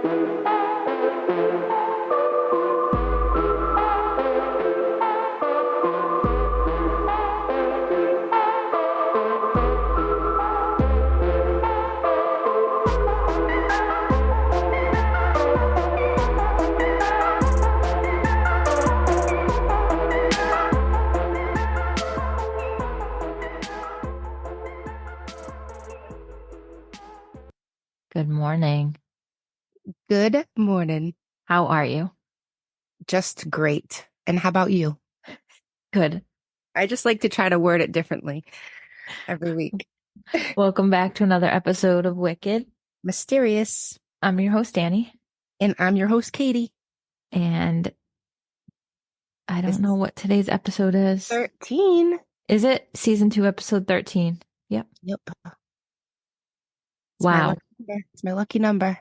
Good morning. Good morning. How are you? Just great. And how about you? Good. I just like to try to word it differently every week. Welcome back to another episode of Wicked. Mysterious. I'm your host, Danie. And I'm your host, Katie. And I don't know what today's episode is. 13. Is it season 2, episode 13? Yep. Yep. Wow. It's my lucky number.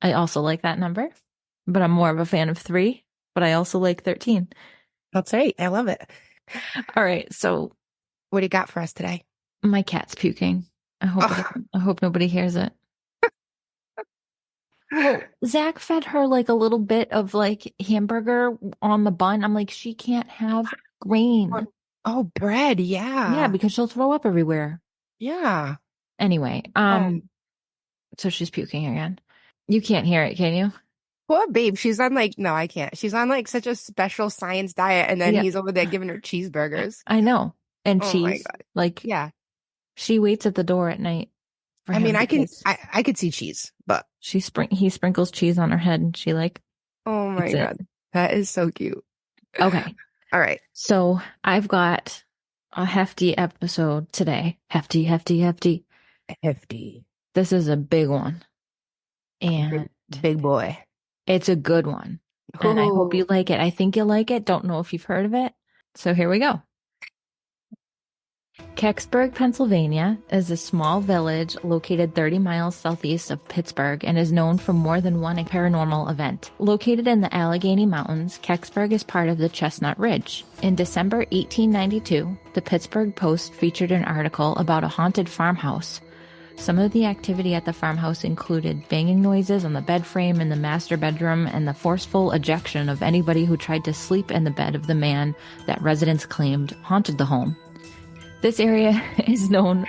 I also like that number, but I'm more of a fan of 3, but I also like 13. That's right. I love it. All right. So what do you got for us today? my cat's puking. I hope nobody hears it. Well, Zach fed her like a little bit of like hamburger on the bun. I'm like, she can't have grain. Oh, bread. Yeah. Yeah, because she'll throw up everywhere. Yeah. Anyway, so she's puking again. You can't hear it, can you? Poor babe. She's on no, I can't. She's on such a special science diet, and then he's over there giving her cheeseburgers. I know. And oh cheese. My God. Like, yeah. She waits at the door at night. I mean, I could see cheese, but he sprinkles cheese on her head, and she oh my God, that is so cute. Okay. All right. So I've got a hefty episode today. Hefty. This is a big one. And big boy. It's a good one. And I hope you like it. I think you'll like it. Don't know if you've heard of it. So here we go. Kecksburg, Pennsylvania is a small village located 30 miles southeast of Pittsburgh and is known for more than one paranormal event. Located in the Allegheny Mountains, Kecksburg is part of the Chestnut Ridge. In December 1892, the Pittsburgh Post featured an article about a haunted farmhouse. Some of the activity at the farmhouse included banging noises on the bed frame in the master bedroom and the forceful ejection of anybody who tried to sleep in the bed of the man that residents claimed haunted the home. This area is known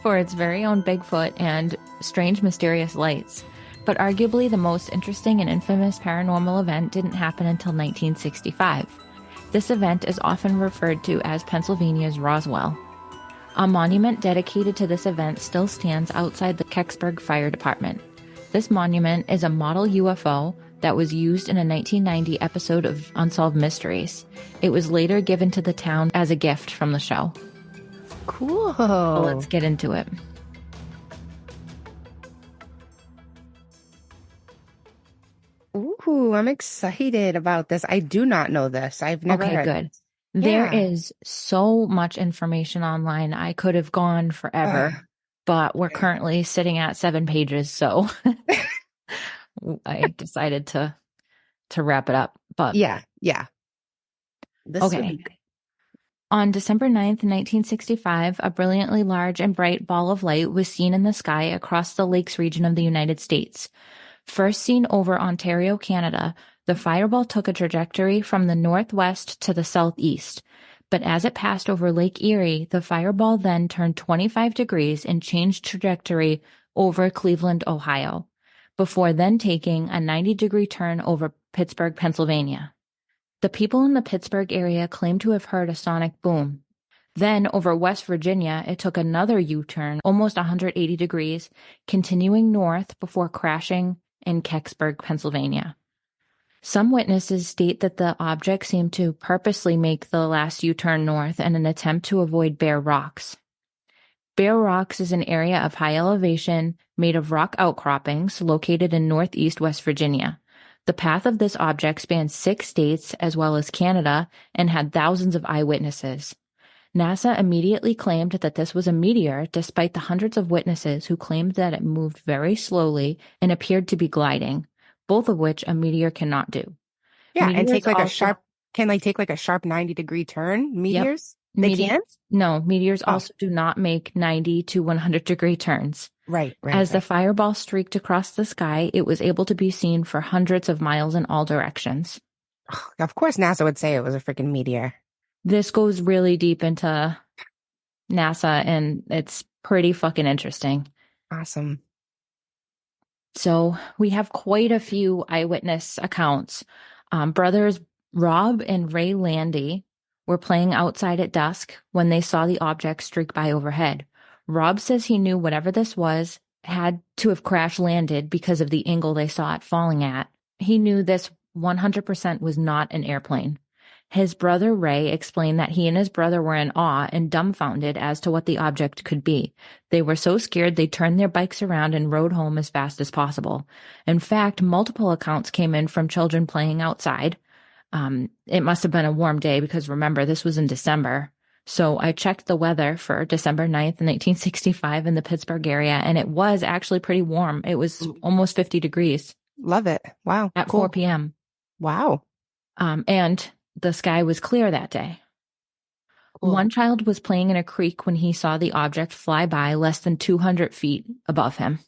for its very own Bigfoot and strange mysterious lights, but arguably the most interesting and infamous paranormal event didn't happen until 1965. This event is often referred to as Pennsylvania's Roswell. A monument dedicated to this event still stands outside the Kecksburg Fire Department. This monument is a model UFO that was used in a 1990 episode of Unsolved Mysteries. It was later given to the town as a gift from the show. Cool. So let's get into it. Ooh, I'm excited about this. I do not know this. I've never heard. Okay, good. There is so much information online. I could have gone forever, but we're currently sitting at 7 pages, so I decided to wrap it up. But yeah. Okay. On December 9th, 1965, a brilliantly large and bright ball of light was seen in the sky across the lakes region of the United States. First seen over Ontario, Canada, the fireball took a trajectory from the northwest to the southeast. But as it passed over Lake Erie, the fireball then turned 25 degrees and changed trajectory over Cleveland, Ohio, before then taking a 90-degree turn over Pittsburgh, Pennsylvania. The people in the Pittsburgh area claim to have heard a sonic boom. Then, over West Virginia, it took another U-turn, almost 180 degrees, continuing north before crashing in Kecksburg, Pennsylvania. Some witnesses state that the object seemed to purposely make the last U-turn north in an attempt to avoid Bear Rocks. Bear Rocks is an area of high elevation made of rock outcroppings located in northeast West Virginia. The path of this object spanned 6 states as well as Canada and had thousands of eyewitnesses. NASA immediately claimed that this was a meteor despite the hundreds of witnesses who claimed that it moved very slowly and appeared to be gliding, both of which a meteor cannot do. Yeah, meteors and take like a sharp 90-degree turn, meteors? They Meteors, can? no, meteors Oh, also do not make 90 to 100-degree turns. right, right, As the right. fireball streaked across the sky, it was able to be seen for hundreds of miles in all directions. Of course, NASA would say it was a freaking meteor. This goes really deep into NASA, and it's pretty fucking interesting. Awesome. So we have quite a few eyewitness accounts. Brothers Rob and Ray Landy were playing outside at dusk when they saw the object streak by overhead. Rob says he knew whatever this was had to have crash landed because of the angle they saw it falling at. He knew this 100% was not an airplane. His brother Ray explained that he and his brother were in awe and dumbfounded as to what the object could be. They were so scared they turned their bikes around and rode home as fast as possible. In fact, multiple accounts came in from children playing outside. It must have been a warm day because remember, this was in December. So I checked the weather for December 9th, 1965 in the Pittsburgh area, and it was actually pretty warm. It was almost 50 degrees Love it. Wow. at Cool. 4 p.m. Wow. And the sky was clear that day. Cool. One child was playing in a creek when he saw the object fly by less than 200 feet above him.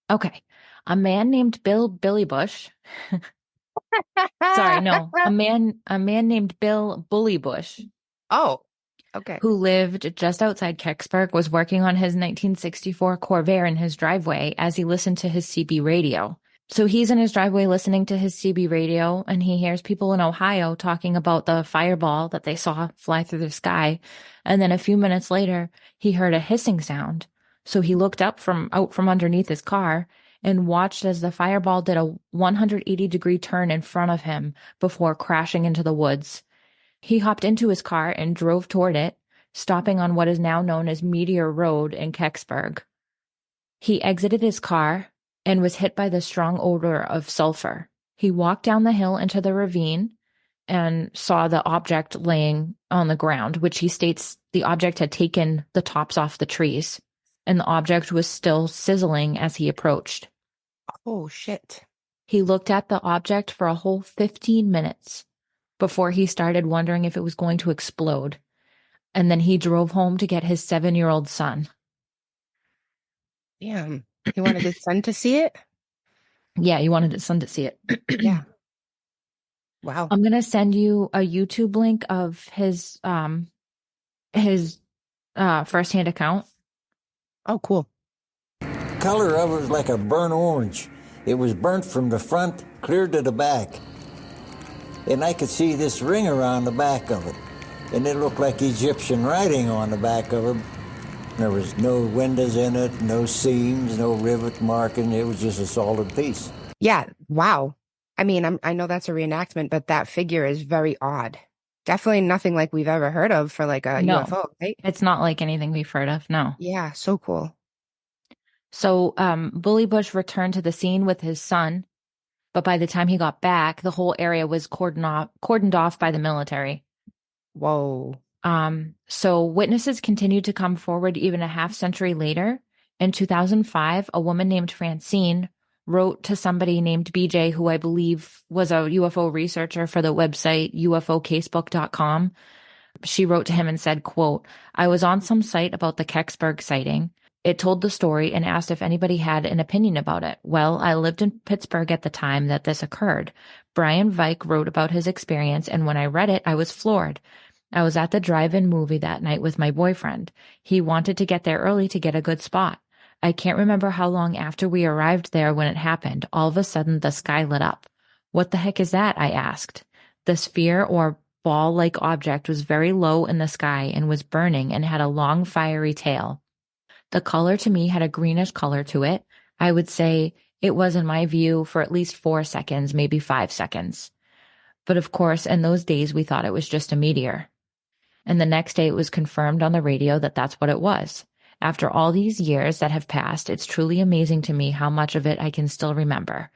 Okay. A man named Billy Bush. Sorry, no. A man named Bill Bully Bush, Oh, okay. who lived just outside Kecksburg, was working on his 1964 Corvair in his driveway as he listened to his CB radio. So he's in his driveway listening to his CB radio, and he hears people in Ohio talking about the fireball that they saw fly through the sky. And then a few minutes later, he heard a hissing sound. So he looked up out from underneath his car and watched as the fireball did a 180-degree turn in front of him before crashing into the woods. He hopped into his car and drove toward it, stopping on what is now known as Meteor Road in Kecksburg. He exited his car and was hit by the strong odor of sulfur. He walked down the hill into the ravine and saw the object laying on the ground, which he states the object had taken the tops off the trees, and the object was still sizzling as he approached. Oh, shit. He looked at the object for a whole 15 minutes before he started wondering if it was going to explode. And then he drove home to get his 7-year-old son. Damn. He wanted his son to see it? Yeah, he wanted his son to see it. Yeah. Wow. I'm going to send you a YouTube link of his firsthand account. Oh, cool. Color of it was like a burnt orange. It was burnt from the front clear to the back. And I could see this ring around the back of it. And it looked like Egyptian writing on the back of it. There was no windows in it, no seams, no rivet marking. It was just a solid piece. Yeah. Wow. I mean, I know that's a reenactment, but that figure is very odd. Definitely nothing like we've ever heard of for like a No. UFO, right? It's not like anything we've heard of, no. Yeah. So cool. So Bully Bush returned to the scene with his son, but by the time he got back, the whole area was cordoned off by the military. Whoa. So witnesses continued to come forward even a half century later. In 2005, a woman named Francine wrote to somebody named BJ, who I believe was a UFO researcher for the website UFOcasebook.com. She wrote to him and said, quote, "I was on some site about the Kecksburg sighting. It told the story and asked if anybody had an opinion about it. Well, I lived in Pittsburgh at the time that this occurred. Brian Vike wrote about his experience, and when I read it, I was floored. I was at the drive-in movie that night with my boyfriend. He wanted to get there early to get a good spot. I can't remember how long after we arrived there when it happened. All of a sudden, the sky lit up. What the heck is that? I asked. The sphere or ball-like object was very low in the sky and was burning and had a long fiery tail. The color to me had a greenish color to it. I would say it was, in my view, for at least 4 seconds, maybe 5 seconds. But of course, in those days, we thought it was just a meteor. And the next day it was confirmed on the radio that that's what it was. After all these years that have passed, it's truly amazing to me how much of it I can still remember.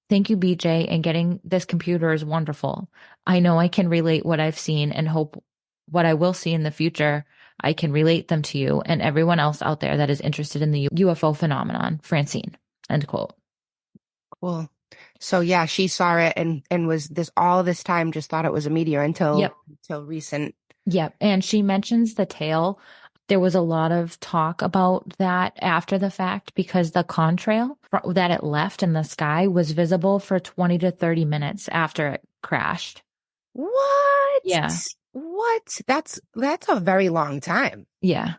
Thank you, BJ, and getting this computer is wonderful. I know I can relate what I've seen and hope what I will see in the future, I can relate them to you and everyone else out there that is interested in the UFO phenomenon. Francine." End quote. Cool. So yeah, she saw it and was all this time just thought it was a meteor until recent. Yep. And she mentions the tail. There was a lot of talk about that after the fact because the contrail that it left in the sky was visible for 20 to 30 minutes after it crashed. What? Yeah. What? That's a very long time. Yeah.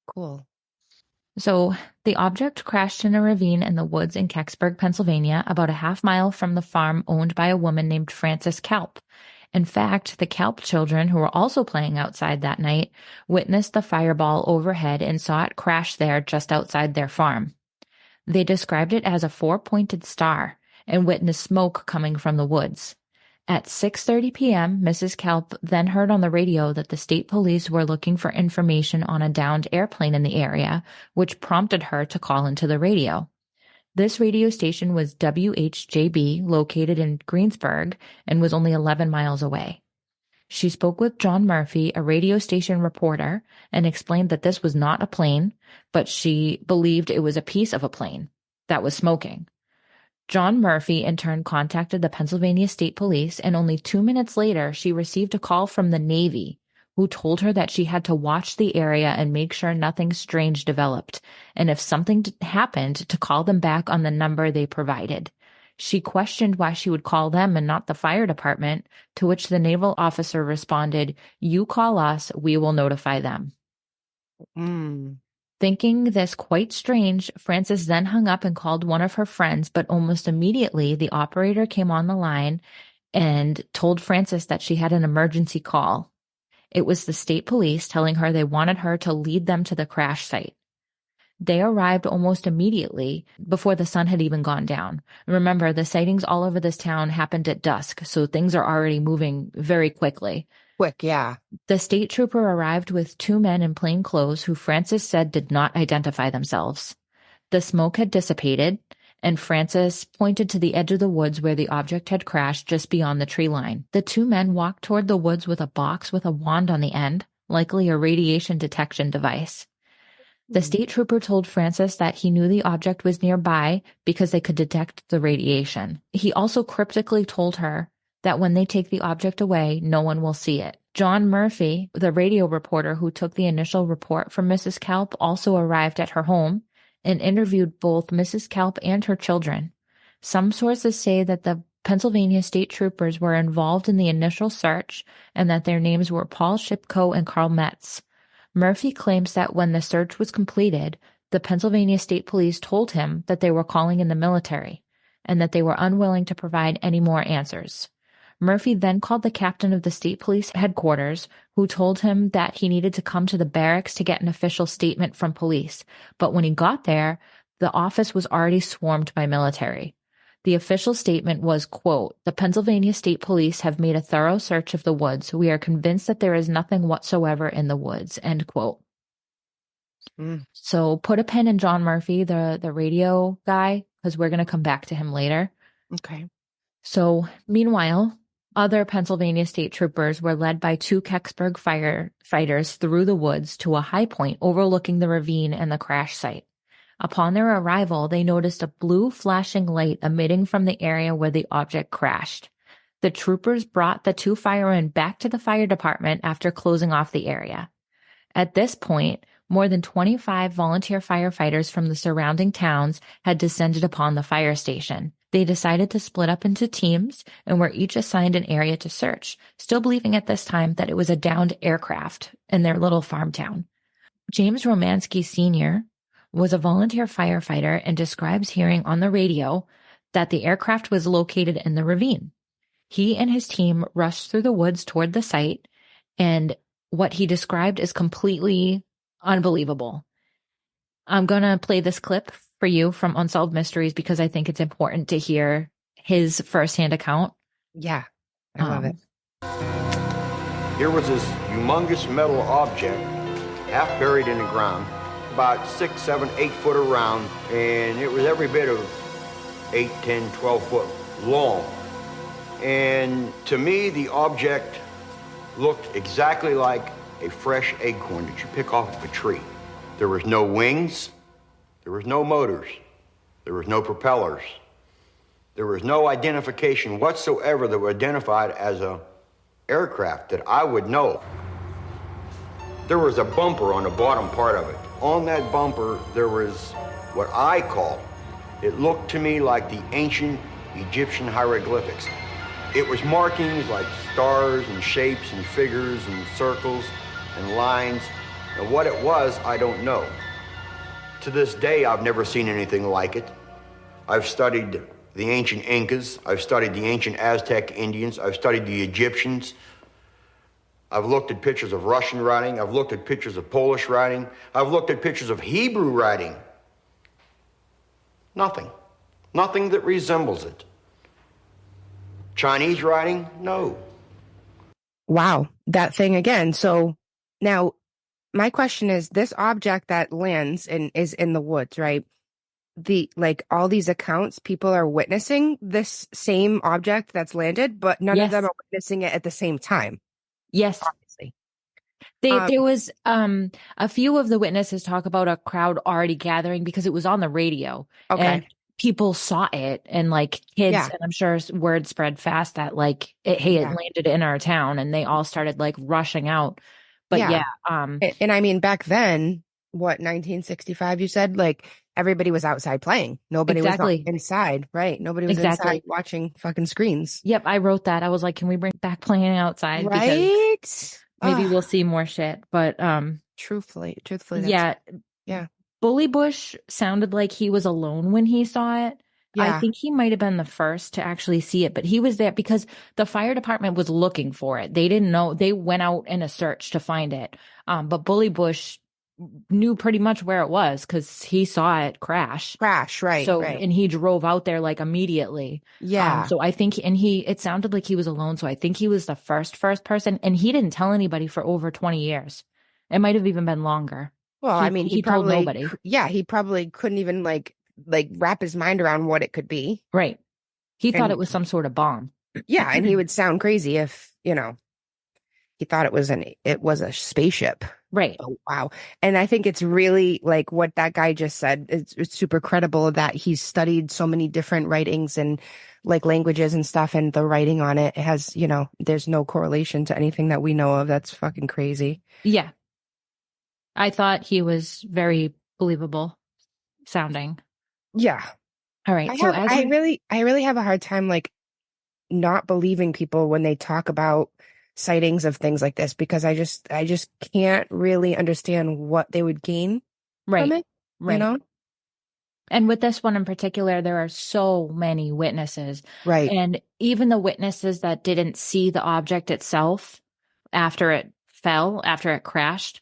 Cool. So the object crashed in a ravine in the woods in Kecksburg, Pennsylvania, about a half mile from the farm owned by a woman named Frances Kelp. In fact, the Kelp children, who were also playing outside that night, witnessed the fireball overhead and saw it crash there just outside their farm. They described it as a four-pointed star and witnessed smoke coming from the woods. At 6:30 p.m., Mrs. Kelp then heard on the radio that the state police were looking for information on a downed airplane in the area, which prompted her to call into the radio. This radio station was WHJB, located in Greensburg, and was only 11 miles away. She spoke with John Murphy, a radio station reporter, and explained that this was not a plane, but she believed it was a piece of a plane that was smoking. John Murphy in turn contacted the Pennsylvania State Police, and only 2 minutes later, she received a call from the Navy, who told her that she had to watch the area and make sure nothing strange developed, and if something happened, to call them back on the number they provided. She questioned why she would call them and not the fire department, to which the naval officer responded, "You call us, we will notify them." Thinking this quite strange, Frances then hung up and called one of her friends, but almost immediately the operator came on the line and told Frances that she had an emergency call. It was the state police telling her they wanted her to lead them to the crash site. They arrived almost immediately before the sun had even gone down. Remember, the sightings all over this town happened at dusk, so things are already moving very quickly. Quick, yeah. The state trooper arrived with two men in plain clothes who Frances said did not identify themselves. The smoke had dissipated, and Frances pointed to the edge of the woods where the object had crashed just beyond the tree line. The two men walked toward the woods with a box with a wand on the end, likely a radiation detection device. The state trooper told Frances that he knew the object was nearby because they could detect the radiation. He also cryptically told her that when they take the object away, no one will see it. John Murphy, the radio reporter who took the initial report from Mrs. Kelp, also arrived at her home and interviewed both Mrs. Kelp and her children. Some sources say that the Pennsylvania state troopers were involved in the initial search and that their names were Paul Shipko and Carl Metz. Murphy claims that when the search was completed, the Pennsylvania State Police told him that they were calling in the military and that they were unwilling to provide any more answers. Murphy then called the captain of the state police headquarters, who told him that he needed to come to the barracks to get an official statement from police. But when he got there, the office was already swarmed by military. The official statement was, quote, "The Pennsylvania State Police have made a thorough search of the woods. We are convinced that there is nothing whatsoever in the woods," end quote. So put a pin in John Murphy, the radio guy, because we're going to come back to him later. Okay. So meanwhile, other Pennsylvania state troopers were led by two Kecksburg firefighters through the woods to a high point overlooking the ravine and the crash site. Upon their arrival, they noticed a blue flashing light emitting from the area where the object crashed. The troopers brought the two firemen back to the fire department after closing off the area. At this point, more than 25 volunteer firefighters from the surrounding towns had descended upon the fire station. They decided to split up into teams and were each assigned an area to search, still believing at this time that it was a downed aircraft in their little farm town. James Romansky Sr. was a volunteer firefighter and describes hearing on the radio that the aircraft was located in the ravine. He and his team rushed through the woods toward the site, and what he described is completely unbelievable. I'm going to play this clip for you from Unsolved Mysteries because I think it's important to hear his firsthand account. Yeah, I love it. Here was this humongous metal object, half buried in the ground, about 6, 7, 8 foot around, and it was every bit of 8, 10, 12 foot long. And to me, the object looked exactly like a fresh acorn that you pick off of a tree. There was no wings, there was no motors, there was no propellers, there was no identification whatsoever that were identified as a aircraft that I would know. There was a bumper on the bottom part of it. On that bumper, there was what I call, it looked to me like the ancient Egyptian hieroglyphics. It was markings like stars and shapes and figures and circles and lines. And what it was, I don't know. To this day, I've never seen anything like it. I've studied the ancient Incas. I've studied the ancient Aztec Indians. I've studied the Egyptians. I've looked at pictures of Russian writing. I've looked at pictures of Polish writing. I've looked at pictures of Hebrew writing. Nothing. Nothing that resembles it. Chinese writing? No. Wow. That thing again. So now my question is, this object that lands and is in the woods, right? All these accounts, people are witnessing this same object that's landed, but none of them are witnessing it at the same time. Yes. Obviously. There was a few of the witnesses talk about a crowd already gathering because it was on the radio. Okay. And people saw it, and like kids, and I'm sure word spread fast that like it landed in our town, and they all started like rushing out. But and I mean, back then, what, 1965, you said, like everybody was outside playing. Nobody was inside, right? Nobody was inside watching fucking screens. Yep, I wrote that. I was like, can we bring back playing outside? Right? Because maybe we'll see more shit. But truthfully, yeah. Bully Bush sounded like he was alone when he saw it. I think he might have been the first to actually see it, but he was there because the fire department was looking for it. They didn't know. They went out in a search to find it. But Bully Bush knew pretty much where it was because he saw it crash. Right. So, right. And he drove out there like immediately. Yeah. So I think, it sounded like he was alone. So I think he was the first person, and he didn't tell anybody for over 20 years. It might have even been longer. Well, I mean, he told probably, nobody. Yeah, he probably couldn't even like wrap his mind around what it could be. Right. He thought it was some sort of bomb. Yeah, and he would sound crazy if, he thought it was a spaceship. Right. Oh, wow. And I think it's really like what that guy just said. It's super credible that he's studied so many different writings and like languages and stuff, and the writing on it has, there's no correlation to anything that we know of. That's fucking crazy. Yeah. I thought he was very believable sounding. Yeah. All right. I really have a hard time like not believing people when they talk about sightings of things like this, because I just can't really understand what they would gain from it. Right. And with this one in particular, there are so many witnesses. Right. And even the witnesses that didn't see the object itself after it fell, after it crashed,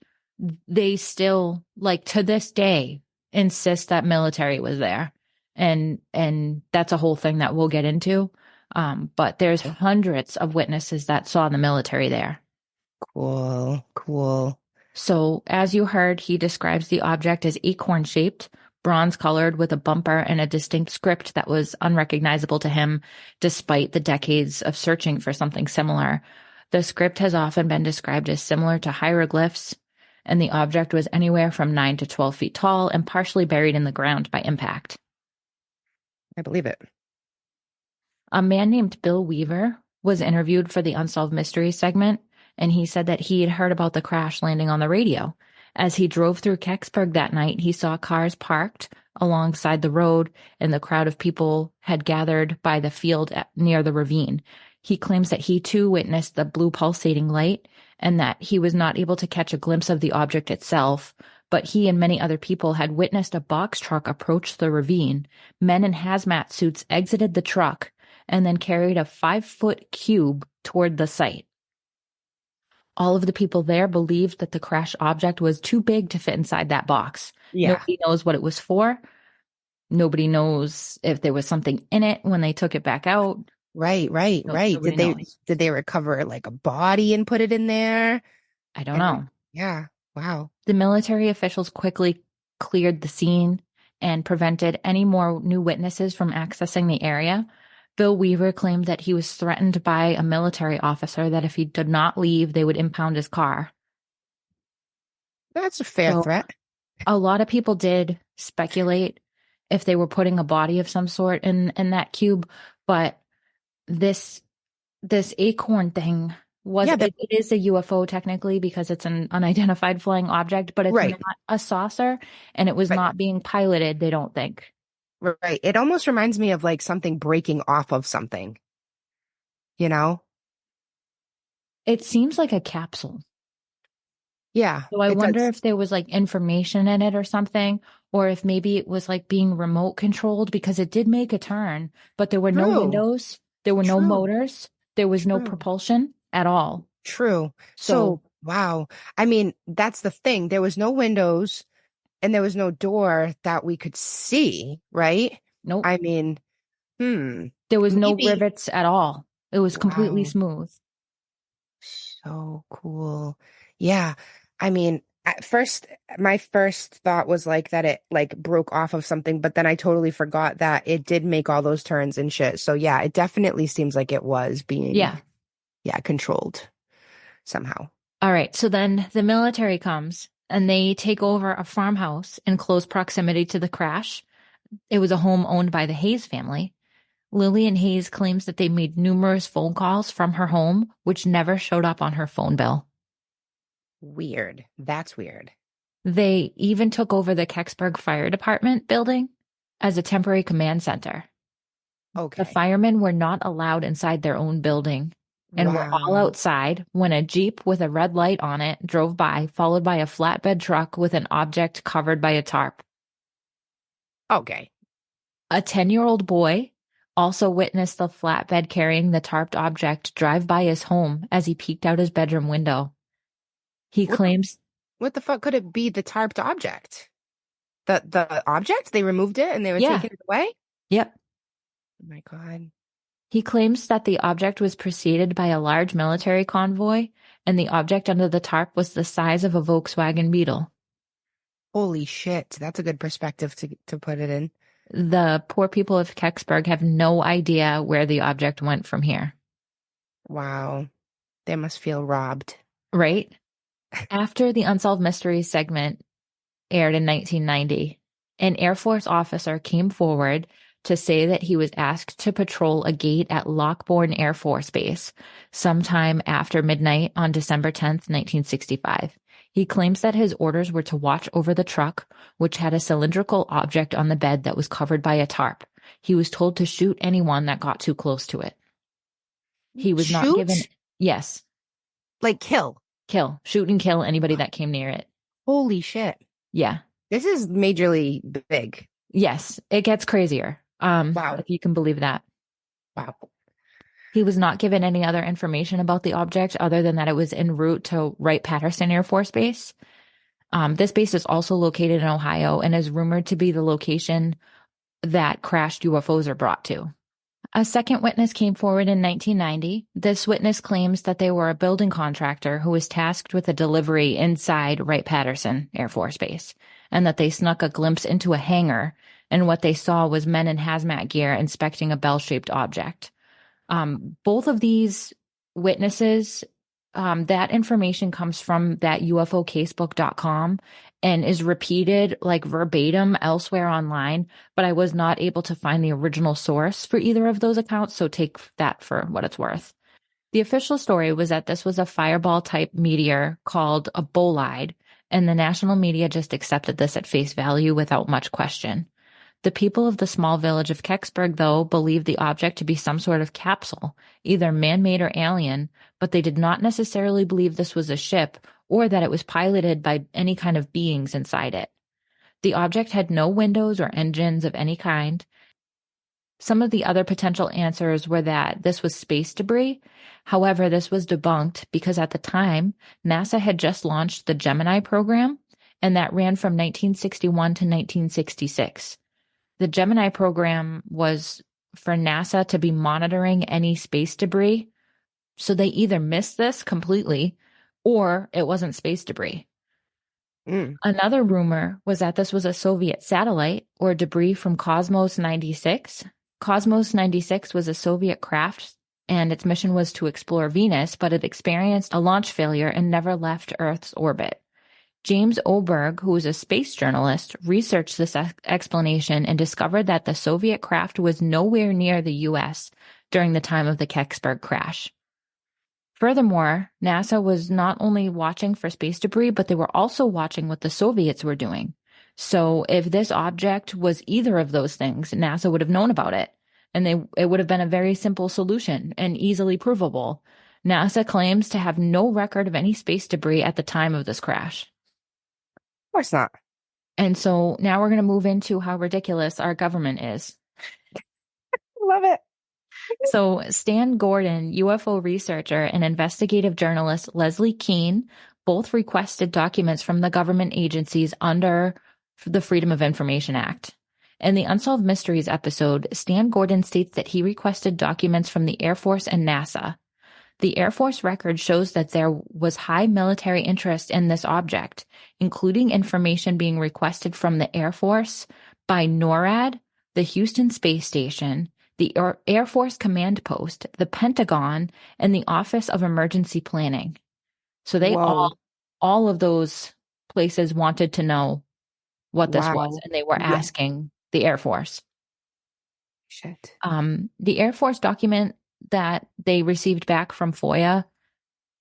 they still, like to this day, insist that military was there. And that's a whole thing that we'll get into. But there's hundreds of witnesses that saw the military there. Cool. So as you heard, he describes the object as acorn shaped, bronze colored with a bumper and a distinct script that was unrecognizable to him despite the decades of searching for something similar. The script has often been described as similar to hieroglyphs, and the object was anywhere from 9 to 12 feet tall and partially buried in the ground by impact. I believe it. A man named Bill Weaver was interviewed for the Unsolved Mysteries segment, and he said that he had heard about the crash landing on the radio. As he drove through Kecksburg that night, he saw cars parked alongside the road, and the crowd of people had gathered by the field near the ravine. He claims that he too witnessed the blue pulsating light and that he was not able to catch a glimpse of the object itself, but he and many other people had witnessed a box truck approach the ravine. Men in hazmat suits exited the truck and then carried a 5-foot cube toward the site. All of the people there believed that the crash object was too big to fit inside that box. Yeah. Nobody knows what it was for. Nobody knows if there was something in it when they took it back out. Right. Did they recover like a body and put it in there? I don't know. Yeah. Wow. The military officials quickly cleared the scene and prevented any more new witnesses from accessing the area. Bill Weaver claimed that he was threatened by a military officer that if he did not leave, they would impound his car. That's a fair threat. A lot of people did speculate if they were putting a body of some sort in that cube, but this Acorn thing Yeah, but It is a UFO technically because it's an unidentified flying object, but it's right, not a saucer and it was right, not being piloted, they don't think. right. It almost reminds me of like something breaking off of something, you know? It seems like a capsule. Yeah, So I it wonder does. if there was like information in it or something, or if maybe it was like being remote controlled because it did make a turn, but there were no True, windows, there were no true, motors, there was no true, propulsion at all. true. So, So, wow. I mean, that's the thing. There was no windows and there was no door that we could see, right? nope, I mean, there was no maybe. rivets at all. It was completely Wow. smooth. So cool. Yeah. I mean, at first, my first thought was like that it like broke off of something, but then I totally forgot that it did make all those turns and shit. So yeah, it definitely seems like it was being, Yeah. yeah, controlled somehow. All right. So then the military comes and they take over a farmhouse in close proximity to the crash. It was a home owned by the Hayes family. Lillian Hayes claims that they made numerous phone calls from her home, which never showed up on her phone bill. Weird. That's weird. They even took over the Kecksburg Fire Department building as a temporary command center. The Okay. firemen were not allowed inside their own building and were all Wow. outside when a Jeep with a red light on it drove by, followed by a flatbed truck with an object covered by a tarp. Okay. A 10-year-old boy also witnessed the flatbed carrying the tarped object drive by his home as he peeked out his bedroom window. He What the, claims, what the fuck could it be the tarped object? The object? They removed it and they were yeah, taking it away? yep. Oh my God. He claims that the object was preceded by a large military convoy, and the object under the tarp was the size of a Volkswagen Beetle. Holy shit. That's a good perspective to put it in. The poor people of Kecksburg have no idea where the object went from here, Wow. They must feel robbed. right? After the Unsolved Mysteries segment aired in 1990, an Air Force officer came forward to say that he was asked to patrol a gate at Lockbourne Air Force Base sometime after midnight on December 10th, 1965. He claims that his orders were to watch over the truck, which had a cylindrical object on the bed that was covered by a tarp. He was told to shoot anyone that got too close to it. He was not given, Shoot? yes, Like kill. shoot and kill anybody that came near it. Holy shit. Yeah. This is majorly big. Yes, it gets crazier. Wow. If you can believe that. Wow. He was not given any other information about the object other than that it was en route to Wright-Patterson Air Force Base. This base is also located in Ohio and is rumored to be the location that crashed UFOs are brought to. A second witness came forward in 1990. This witness claims that they were a building contractor who was tasked with a delivery inside Wright-Patterson Air Force Base, and that they snuck a glimpse into a hangar, and what they saw was men in hazmat gear inspecting a bell-shaped object. Both of these witnesses, that information comes from that UFOcasebook.com and is repeated like verbatim elsewhere online, but I was not able to find the original source for either of those accounts, so take that for what it's worth. The official story was that this was a fireball type meteor called a bolide, and the national media just accepted this at face value without much question. The people of the small village of Kecksburg, though, believed the object to be some sort of capsule, either man-made or alien, but they did not necessarily believe this was a ship or that it was piloted by any kind of beings inside it. The object had no windows or engines of any kind. Some of the other potential answers were that this was space debris. However, this was debunked because at the time, NASA had just launched the Gemini program, and that ran from 1961 to 1966. The Gemini program was for NASA to be monitoring any space debris. So they either missed this completely or it wasn't space debris. Mm. Another rumor was that this was a Soviet satellite or debris from Cosmos 96. Cosmos 96 was a Soviet craft and its mission was to explore Venus, but it experienced a launch failure and never left Earth's orbit. James Oberg, who was a space journalist, researched this explanation and discovered that the Soviet craft was nowhere near the U.S. during the time of the Kecksburg crash. Furthermore, NASA was not only watching for space debris, but they were also watching what the Soviets were doing. So if this object was either of those things, NASA would have known about it, and it would have been a very simple solution and easily provable. NASA claims to have no record of any space debris at the time of this crash. Of course not. And so now we're going to move into how ridiculous our government is. Love it. So Stan Gordon, UFO researcher, and investigative journalist Leslie Kean both requested documents from the government agencies under the Freedom of Information Act. In the Unsolved Mysteries episode, Stan Gordon states that he requested documents from the Air Force and NASA. The Air Force record shows that there was high military interest in this object, including information being requested from the Air Force by NORAD, the Houston Space Station, the Air Force Command Post, the Pentagon, and the Office of Emergency Planning. So they all of those places wanted to know what this was, and they were asking the Air Force. Shit. The Air Force document that they received back from FOIA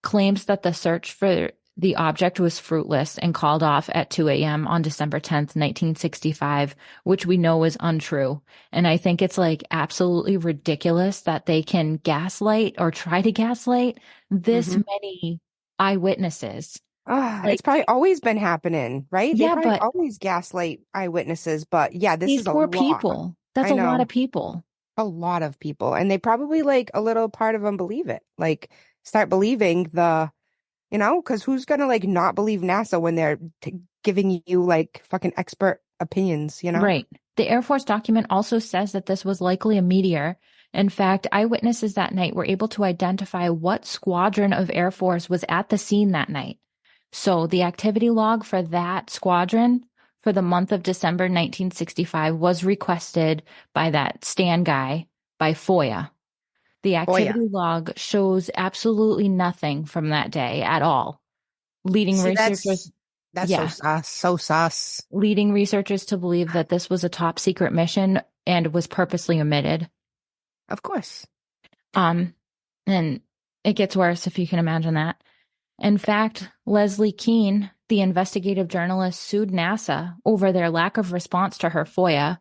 claims that the search for the object was fruitless and called off at 2 a.m. on December 10th, 1965, which we know is untrue. And I think it's like absolutely ridiculous that they can gaslight or try to gaslight this many eyewitnesses. It's probably always been happening, right? Yeah, they probably always gaslight eyewitnesses, but yeah, this is a poor lot. people. That's a lot of people. A lot of people. And they probably, like, a little part of them believe it. Like, start believing because who's gonna, like, not believe NASA when they're giving you, like, fucking expert opinions, Right. The Air Force document also says that this was likely a meteor. In fact, eyewitnesses that night were able to identify what squadron of Air Force was at the scene that night. So the activity log for that squadron for the month of December 1965 was requested by that Stan guy by FOIA. The activity log shows absolutely nothing from that day at all. Leading researchers that's so sus. Leading researchers to believe that this was a top secret mission and was purposely omitted. Of course. And it gets worse if you can imagine that. In fact, Leslie Kean, the investigative journalist, sued NASA over their lack of response to her FOIA.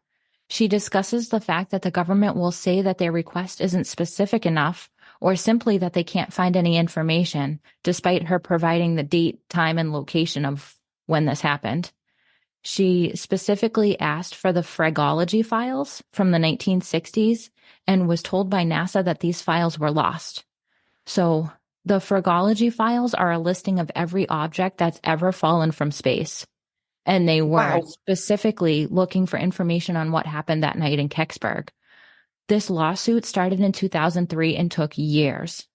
She discusses the fact that the government will say that their request isn't specific enough, or simply that they can't find any information, despite her providing the date, time, and location of when this happened. She specifically asked for the phragology files from the 1960s and was told by NASA that these files were lost. So the phragology files are a listing of every object that's ever fallen from space. And they were specifically looking for information on what happened that night in Kecksburg. This lawsuit started in 2003 and took years.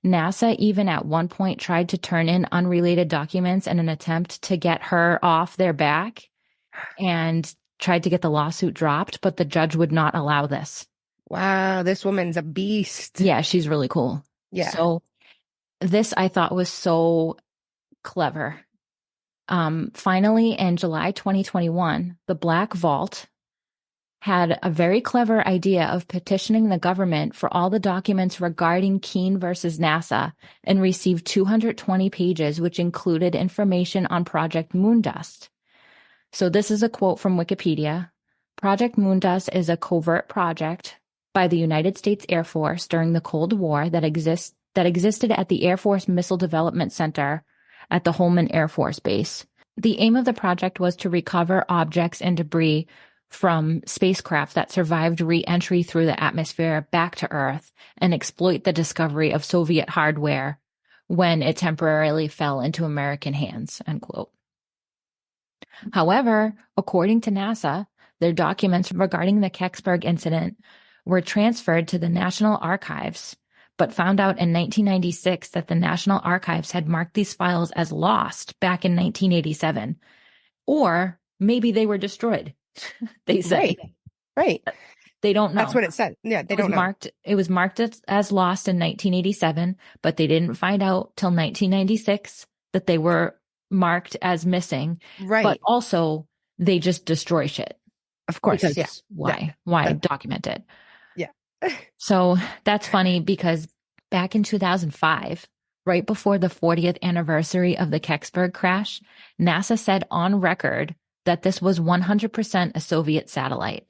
NASA even at one point tried to turn in unrelated documents in an attempt to get her off their back and tried to get the lawsuit dropped, but the judge would not allow this. Wow, this woman's a beast. Yeah, she's really cool. Yeah. So this I thought was so clever. Finally, in July 2021, the Black Vault had a very clever idea of petitioning the government for all the documents regarding Kean versus NASA and received 220 pages, which included information on Project Moondust. So this is a quote from Wikipedia. Project Moondust is a covert project by the United States Air Force during the Cold War that existed at the Air Force Missile Development Center at the Holman Air Force Base. The aim of the project was to recover objects and debris from spacecraft that survived re-entry through the atmosphere back to Earth and exploit the discovery of Soviet hardware when it temporarily fell into American hands, end quote. However, according to NASA, their documents regarding the Kecksburg incident were transferred to the National Archives, but found out in 1996 that the National Archives had marked these files as lost back in 1987. Or maybe they were destroyed, they say. Right. They don't know. That's what it said. Yeah, they don't know. It was marked as lost in 1987, but they didn't find out till 1996 that they were marked as missing. Right. But also, they just destroy shit. Of course, because yeah. Why document it? Yeah. So that's funny because back in 2005, right before the 40th anniversary of the Kecksburg crash, NASA said on record that this was 100% a Soviet satellite.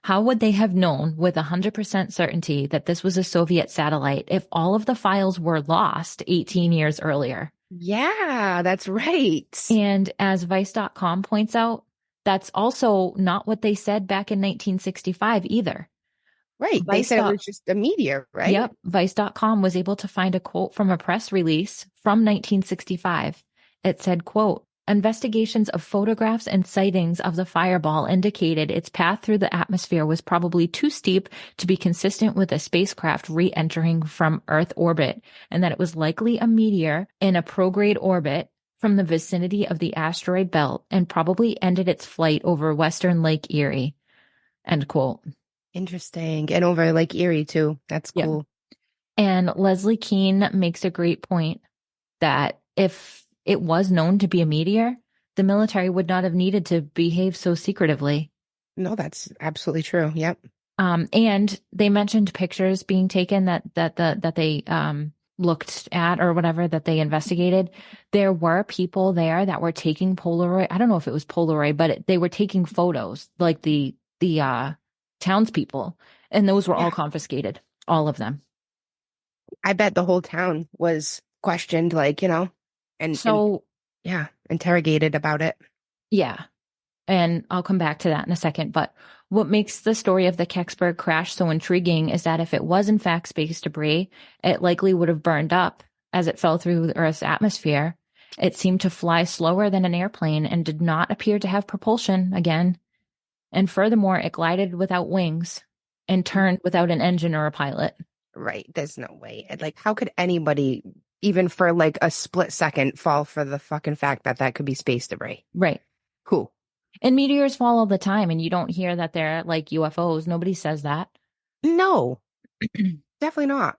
How would they have known with 100% certainty that this was a Soviet satellite if all of the files were lost 18 years earlier? Yeah, that's right. And as Vice.com points out, that's also not what they said back in 1965 either. Right. They said it was just a meteor, right? Yep. Vice.com was able to find a quote from a press release from 1965. It said, quote, investigations of photographs and sightings of the fireball indicated its path through the atmosphere was probably too steep to be consistent with a spacecraft re-entering from Earth orbit, and that it was likely a meteor in a prograde orbit from the vicinity of the asteroid belt and probably ended its flight over western Lake Erie, end quote. Interesting. And over Lake Erie, too. That's cool. Yeah. And Leslie Kean makes a great point that if it was known to be a meteor, the military would not have needed to behave so secretively. No, that's absolutely true. Yep. And they mentioned pictures being taken that they looked at or whatever, that they investigated. There were people there that were taking Polaroid. I don't know if it was Polaroid, but they were taking photos, like the townspeople, and those were all confiscated, all of them. I bet the whole town was questioned, and interrogated about it. Yeah. And I'll come back to that in a second. But what makes the story of the Kecksburg crash so intriguing is that if it was in fact space debris, it likely would have burned up as it fell through the Earth's atmosphere. It seemed to fly slower than an airplane and did not appear to have propulsion again. And furthermore, it glided without wings and turned without an engine or a pilot. Right. There's no way. How could anybody, even for a split second, fall for the fucking fact that that could be space debris? Right. Who? And meteors fall all the time, and you don't hear that they're like UFOs. Nobody says that. No, definitely not.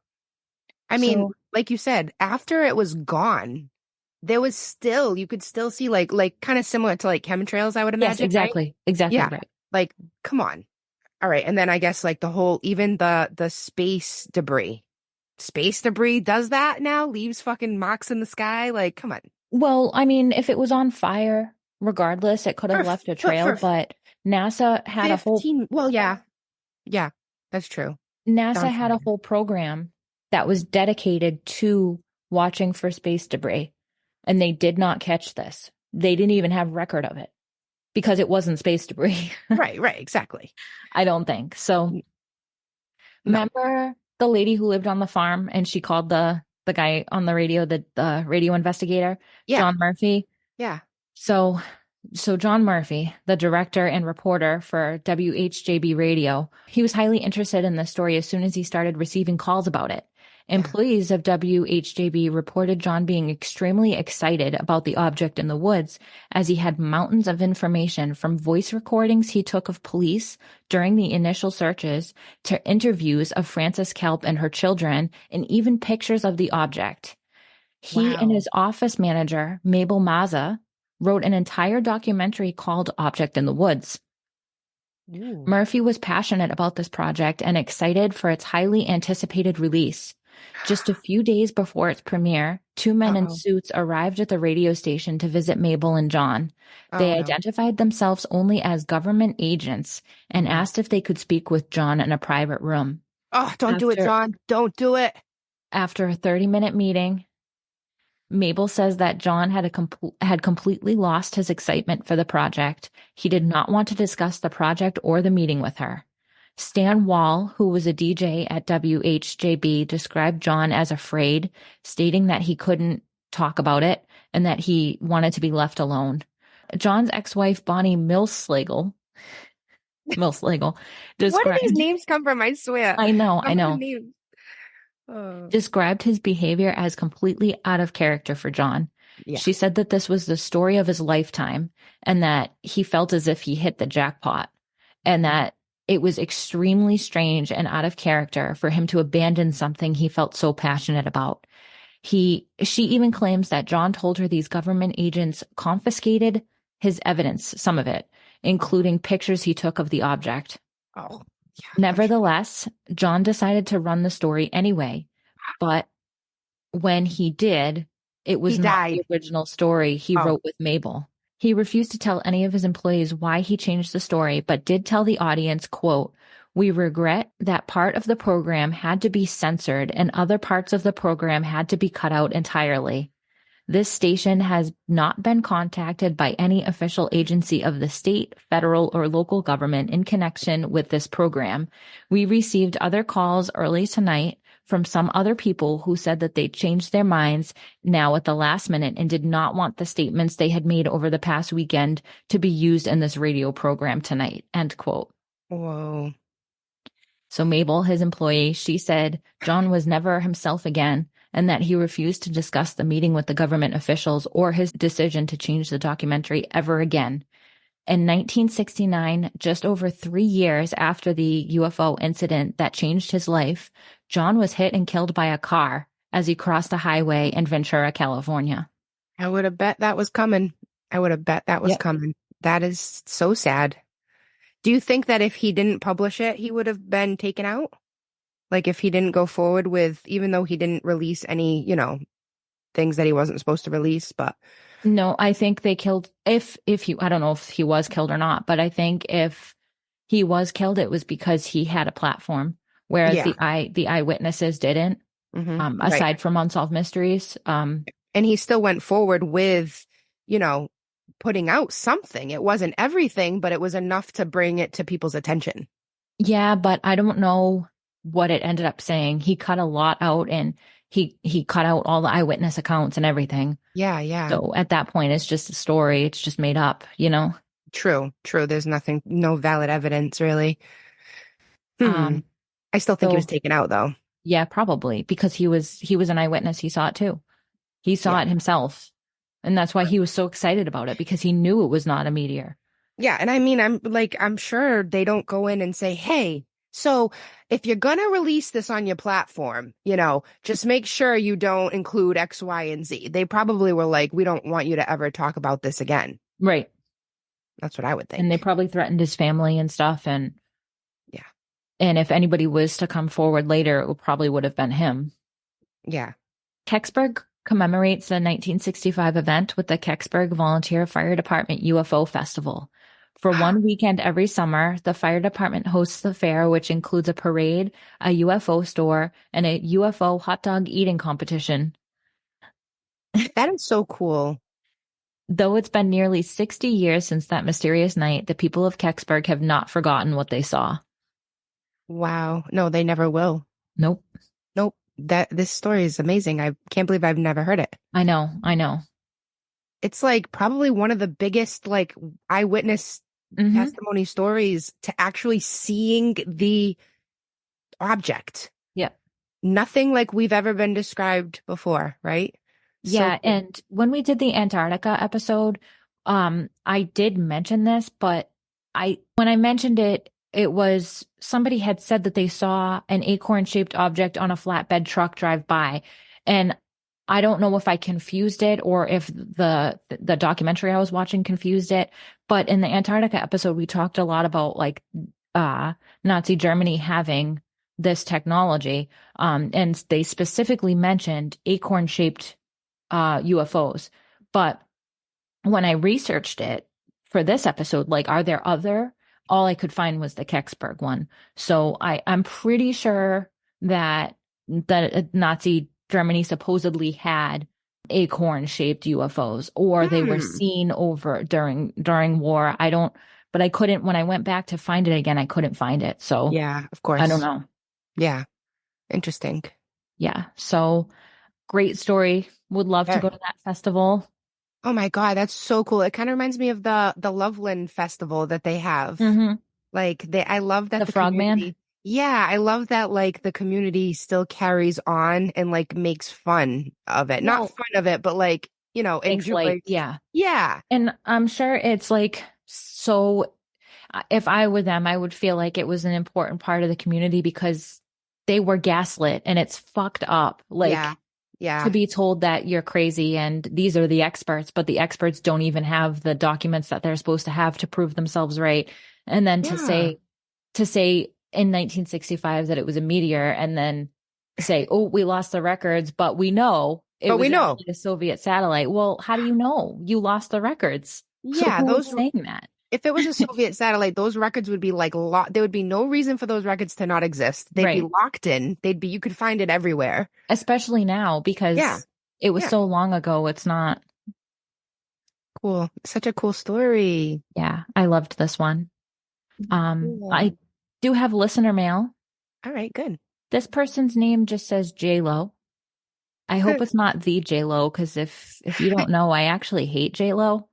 I mean, like you said, after it was gone, there was still, you could still see kind of similar to chemtrails, I would imagine. Yes, exactly. Right? Exactly. Yeah. Right. Come on. All right. And then I guess the whole, even the space debris does that now, leaves fucking marks in the sky. Come on. Well, I mean, if it was on fire, regardless, it could have left a trail, but NASA had a whole. Well, yeah. Yeah, that's true. NASA had a whole program that was dedicated to watching for space debris, and they did not catch this. They didn't even have record of it because it wasn't space debris. Right, exactly. I don't think so. Remember the lady who lived on the farm and she called the guy on the radio, the radio investigator, John Murphy? Yeah. So John Murphy, the director and reporter for WHJB Radio, he was highly interested in this story as soon as he started receiving calls about it. Employees of WHJB reported John being extremely excited about the object in the woods, as he had mountains of information from voice recordings he took of police during the initial searches to interviews of Frances Kelp and her children, and even pictures of the object. He and his office manager, Mabel Mazza, wrote an entire documentary called Object in the Woods. Ooh. Murphy was passionate about this project and excited for its highly anticipated release. Just a few days before its premiere, two men in suits arrived at the radio station to visit Mabel and John. They identified themselves only as government agents and asked if they could speak with John in a private room. Oh, don't do it, John. Don't do it. After a 30-minute meeting, Mabel says that John had completely lost his excitement for the project. He did not want to discuss the project or the meeting with her. Stan Wall, who was a DJ at WHJB, described John as afraid, stating that he couldn't talk about it and that he wanted to be left alone. John's ex-wife, Bonnie Millslegel, described... Where do these names come from? I swear. I know. Described his behavior as completely out of character for John. Yeah. She said that this was the story of his lifetime and that he felt as if he hit the jackpot and that it was extremely strange and out of character for him to abandon something he felt so passionate about. She even claims that John told her these government agents confiscated his evidence, some of it, including pictures he took of the object. Oh. Yeah, Nevertheless, John decided to run the story anyway, but when he did, it was He not the died. original story he Oh, wrote with Mabel. He refused to tell any of his employees why he changed the story, but did tell the audience, quote, "We regret that part of the program had to be censored and other parts of the program had to be cut out entirely. This station has not been contacted by any official agency of the state, federal, or local government in connection with this program. We received other calls early tonight from some other people who said that they changed their minds now at the last minute and did not want the statements they had made over the past weekend to be used in this radio program tonight." End quote. whoa. So Mabel, his employee, she said John was never himself again and that he refused to discuss the meeting with the government officials or his decision to change the documentary ever again. In 1969, just over 3 years after the UFO incident that changed his life, John was hit and killed by a car as he crossed a highway in Ventura, California. I would have bet that was coming. I would have bet that was Yep. coming. That is so sad. Do you think that if he didn't publish it, he would have been taken out? Like if he didn't go forward with, even though he didn't release any, things that he wasn't supposed to release, but No, I think they killed if he I don't know if he was killed or not, but I think if he was killed, it was because he had a platform, whereas yeah. the eyewitnesses didn't, Right. aside from Unsolved Mysteries. And he still went forward with, putting out something. It wasn't everything, but it was enough to bring it to people's attention. Yeah, but I don't know what it ended up saying. He cut a lot out and he cut out all the eyewitness accounts and everything. Yeah. So at that point, it's just a story. It's just made up, True. There's no valid evidence really. I still think he was taken out though. Yeah, probably because he was an eyewitness. He saw it too. He saw it himself. And that's why he was so excited about it, because he knew it was not a meteor. Yeah. And I mean, I'm sure they don't go in and say, hey, so if you're going to release this on your platform, just make sure you don't include X, Y, and Z. They probably were like, we don't want you to ever talk about this again. Right. That's what I would think. And they probably threatened his family and stuff. And yeah. And if anybody was to come forward later, it probably would have been him. Yeah. Kecksburg commemorates the 1965 event with the Kecksburg Volunteer Fire Department UFO Festival. For one weekend every summer, the fire department hosts the fair, which includes a parade, a UFO store, and a UFO hot dog eating competition. That is so cool. Though it's been nearly 60 years since that mysterious night, the people of Kecksburg have not forgotten what they saw. Wow. No, they never will. Nope. This story is amazing. I can't believe I've never heard it. I know. It's like probably one of the biggest like eyewitness testimony stories to actually seeing the object. Yeah. Nothing like we've ever been described before, right? Yeah. And when we did the Antarctica episode, I did mention this, but when I mentioned it, it was somebody had said that they saw an acorn-shaped object on a flatbed truck drive by. And I don't know if I confused it or if the documentary I was watching confused it. But in the Antarctica episode, we talked a lot about like Nazi Germany having this technology. And they specifically mentioned acorn-shaped UFOs. But when I researched it for this episode, like, are there other? All I could find was the Kecksburg one. So I'm pretty sure that Nazi Germany supposedly had acorn-shaped UFOs, or they were seen over during war. But I couldn't, when I went back to find it again, I couldn't find it. So yeah, of course. I don't know. Yeah. Interesting. Yeah. So great story. Would love to go to that festival. Oh my God, that's so cool. It kind of reminds me of the Loveland Festival that they have. Like I love that the Frogman. Yeah, I love that like the community still carries on and like makes fun of it. Not fun of it, but like, enjoy. Yeah. Yeah. And I'm sure it's like, so if I were them, I would feel like it was an important part of the community because they were gaslit and it's fucked up. Like, yeah. To be told that you're crazy and these are the experts, but the experts don't even have the documents that they're supposed to have to prove themselves right. And then to say in 1965 that it was a meteor and then say, oh, we lost the records, but we know it But was we know. actually a Soviet satellite. Well, how do you know you lost the records? So Yeah, who is saying that? if it was a Soviet satellite, those records would be like there would be no reason for those records to not exist. They'd be Right. locked in. You could find it everywhere. Especially now Yeah. because it was Yeah. so long ago. It's not. Cool. Such a cool story. Yeah, I loved this one. Cool. I do have listener mail. All right, good. This person's name just says J-Lo. I hope it's not the J-Lo, because if you don't know, I actually hate J-Lo,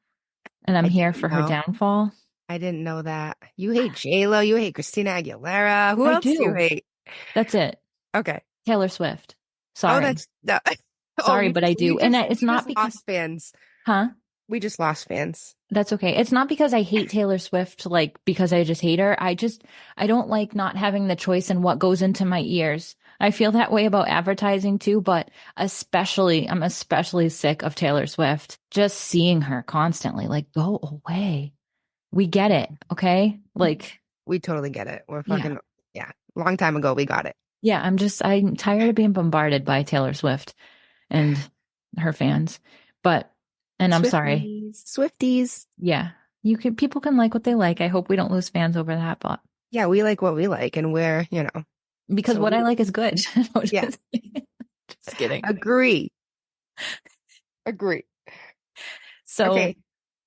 and I'm I here didn't for her know. downfall. I didn't know that. You hate J-Lo, you hate Christina Aguilera. Who I else do you do. hate? That's it. Okay. Taylor Swift. Oh, Sorry. that's no. Sorry, but I do. And it's not because lost fans. Huh? We just lost fans. That's okay. It's not because I hate Taylor Swift, like because I just hate her. I don't like not having the choice in what goes into my ears. I feel that way about advertising too, but I'm especially sick of Taylor Swift. Just seeing her constantly, like, go away. We get it, okay? Like, we totally get it. We're fucking, yeah. Long time ago, we got it. Yeah, I'm tired of being bombarded by Taylor Swift and her fans. And I'm sorry. Swifties. Yeah. People can like what they like. I hope we don't lose fans over that, but yeah, we like what we like, and we're, because what I like is good. Yeah. Just kidding. Agree. So okay.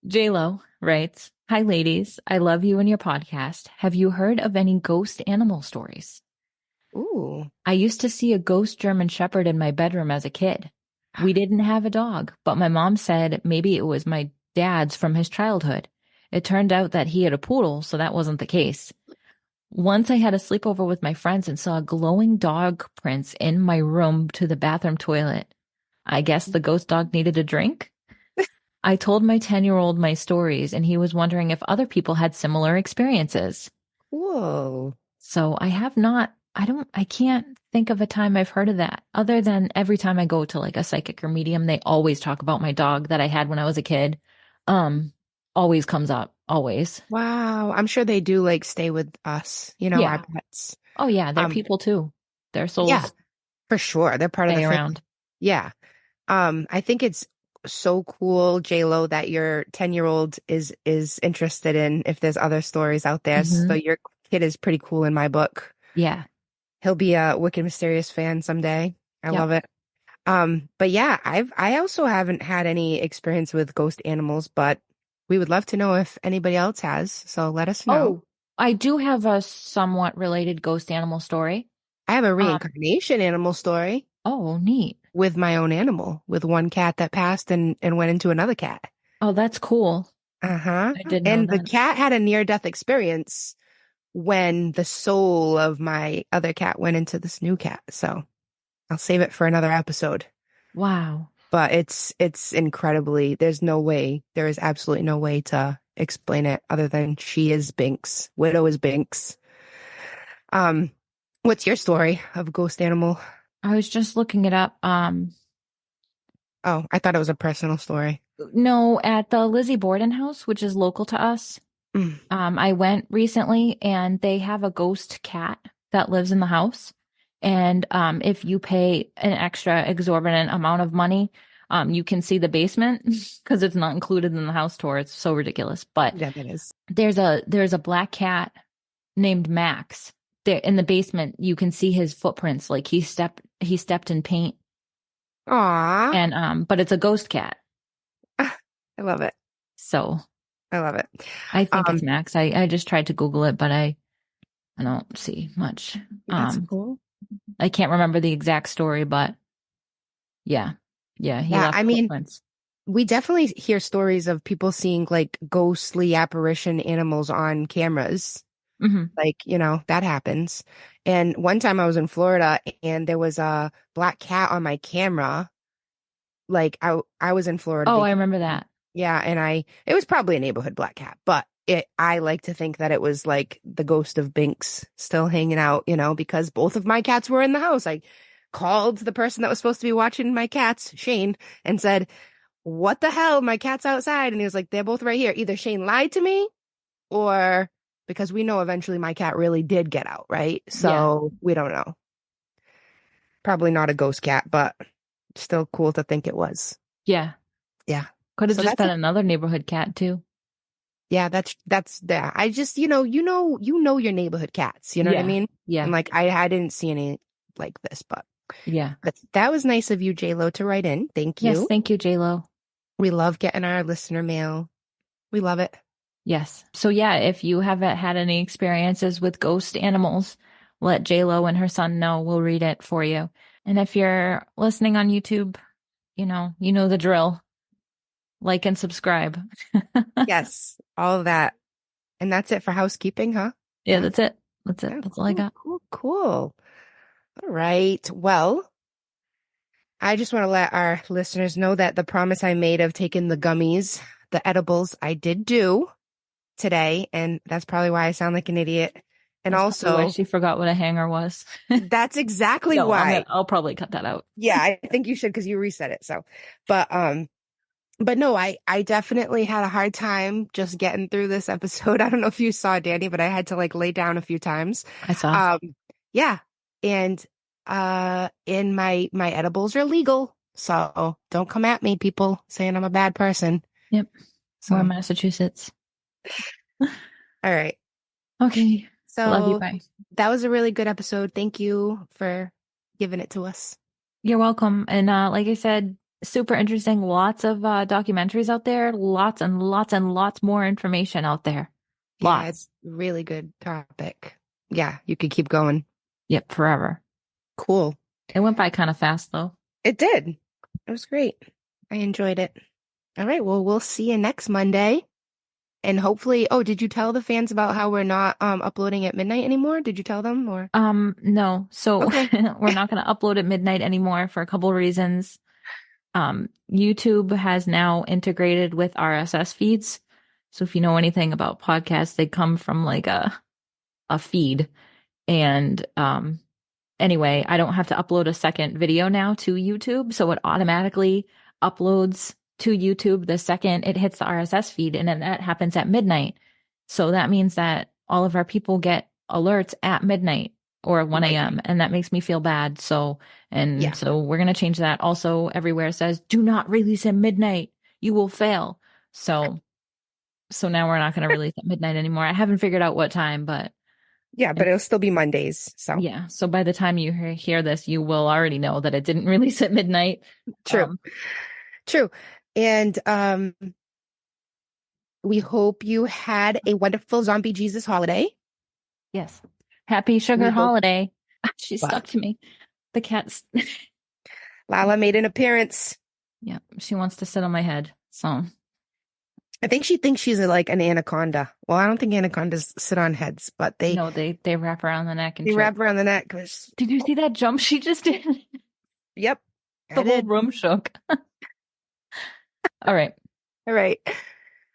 J-Lo writes, "Hi ladies, I love you and your podcast. Have you heard of any ghost animal stories?" Ooh. I used to see a ghost German Shepherd in my bedroom as a kid. We didn't have a dog, but my mom said maybe it was my dad's from his childhood. It turned out that he had a poodle, so that wasn't the case. Once I had a sleepover with my friends and saw glowing dog prints in my room to the bathroom toilet. I guess the ghost dog needed a drink? I told my 10-year-old my stories, and he was wondering if other people had similar experiences. Whoa. So I can't think of a time I've heard of that, other than every time I go to like a psychic or medium, they always talk about my dog that I had when I was a kid. Always comes up, always. Wow. I'm sure they do like stay with us, our pets. Oh yeah, they're people too. Their souls. Yeah, for sure. They're part of the family. Around. Yeah. I think it's so cool, J-Lo, that your 10-year-old is interested in if there's other stories out there. Mm-hmm. So your kid is pretty cool in my book. Yeah. He'll be a Wicked Mysterious fan someday. I love it. But yeah, I also haven't had any experience with ghost animals, but we would love to know if anybody else has. So let us know. Oh, I do have a somewhat related ghost animal story. I have a reincarnation animal story. Oh, neat. With my own animal, with one cat that passed and went into another cat. Oh, that's cool. Uh-huh. I didn't know and that. The cat had a near-death experience when the soul of my other cat went into this new cat. So I'll save it for another episode. Wow. But it's incredibly, there is absolutely no way to explain it other than she is Binks. Widow is Binks. What's your story of ghost animal? I was just looking it up. Oh, I thought it was a personal story. No, at the Lizzie Borden house, which is local to us. I went recently and they have a ghost cat that lives in the house. And if you pay an extra exorbitant amount of money, you can see the basement because it's not included in the house tour. It's so ridiculous. But yeah, it is. There's a black cat named Max. There in the basement, you can see his footprints. Like he stepped in paint. Aww. And but it's a ghost cat. I love it. So I love it. I think it's Max. I just tried to Google it, but I don't see much. That's cool. I can't remember the exact story, but yeah. He left footprints. We definitely hear stories of people seeing like ghostly apparition animals on cameras. Mm-hmm. Like, that happens. And one time I was in Florida and there was a black cat on my camera. Like I was in Florida. Oh, I remember that. Yeah. And it was probably a neighborhood black cat, but I like to think that it was like the ghost of Binks still hanging out, because both of my cats were in the house. I called the person that was supposed to be watching my cats, Shane, and said, "What the hell? My cat's outside." And he was like, "They're both right here." Either Shane lied to me or because we know eventually my cat really did get out, right? So we don't know. Probably not a ghost cat, but still cool to think it was. Yeah. Yeah. Could have So just that's been another neighborhood cat too. Yeah, that's yeah. I just, your neighborhood cats, you know what I Yeah. mean? Yeah. And like I didn't see any like this, but Yeah. that was nice of you, J-Lo, to write in. Thank Yes. you. Thank you, J-Lo. We love getting our listener mail. We love it. Yes. So yeah, if you haven't had any experiences with ghost animals, let J-Lo and her son know. We'll read it for you. And if you're listening on YouTube, you know the drill. Like and subscribe. Yes, all of that. And that's it for housekeeping, huh? Yeah, that's it. That's it. Yeah, That's all I got. cool. All right. Well, I just want to let our listeners know that the promise I made of taking the gummies, the edibles, I did do today, and that's probably why I sound like an idiot. And That's probably why also, she forgot what a hanger was. that's exactly No, why. I'll probably cut that out. Yeah, I think you should because you reset it. So, but no, I definitely had a hard time just getting through this episode. I don't know if you saw Danie, but I had to like lay down a few times. I saw. Yeah. And and my edibles are legal. So don't come at me, people, saying I'm a bad person. Yep. So We're in Massachusetts. all right. Okay. So Love you. Bye. that was a really good episode. Thank you for giving it to us. You're welcome. And like I said, super interesting. Lots of documentaries out there. Lots and lots and lots more information out there. Yeah, Lots. it's a really good topic. Yeah, you could keep going. Yep, forever. Cool. It went by kind of fast though. It did. It was great. I enjoyed it. All right. Well, we'll see you next Monday. And hopefully, did you tell the fans about how we're not uploading at midnight anymore? Did you tell them or? No. So Okay. we're not going to upload at midnight anymore for a couple of reasons. YouTube has now integrated with RSS feeds. So if you know anything about podcasts, they come from like a feed. And anyway, I don't have to upload a second video now to YouTube. So it automatically uploads to YouTube the second it hits the RSS feed. And then that happens at midnight. So that means that all of our people get alerts at midnight or 1 a.m. And that makes me feel bad. So we're going to change that. Also, everywhere says, do not release at midnight. You will fail. So now we're not going to release at midnight anymore. I haven't figured out what time, but. Yeah, but it'll still be Mondays. So yeah. So by the time you hear this, you will already know that it didn't release at midnight. True. True. And we hope you had a wonderful Zombie Jesus holiday. Yes. Happy sugar holiday. She stuck to me. The cat's. Lala made an appearance. Yeah. She wants to sit on my head. So. I think she thinks she's like an anaconda. Well, I don't think anacondas sit on heads, but they wrap around the neck and wrap around the neck. Did you see that jump she just did? Yep. The whole room shook. All right.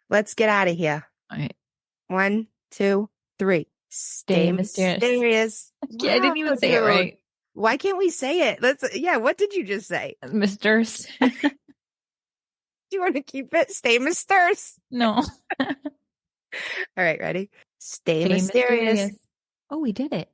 Let's get out of here. All right. 1, 2, 3. Stay mysterious. Yeah, I didn't even say it right. Why can't we say it? What did you just say? Misters. Do you want to keep it? Stay mysterious. No. All right, ready? Stay mysterious. Oh, we did it.